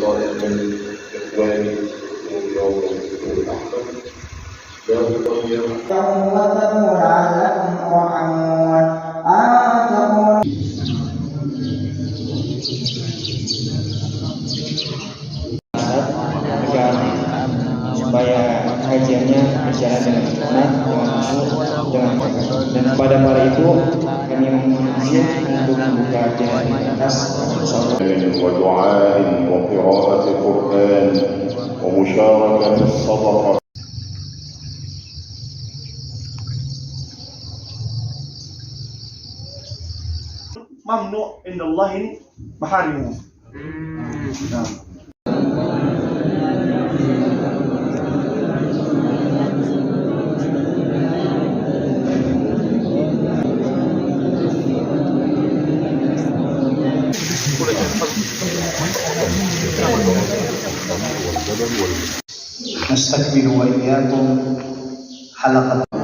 صالح من إخواني اليوم الأحمر لا أطير وتقول لعلكم ترحمون أن تقول supaya kajiannya berjalan dengan benar, dengan khusyuk, dengan baik. Dan pada hari itu kami mengizin untuk membuka jalan atas ودعاء وقراءة قرآن ومشاركة الصدقة. ممنوع عند الله محارمه. نعم. نستكمل وإياكم حلقة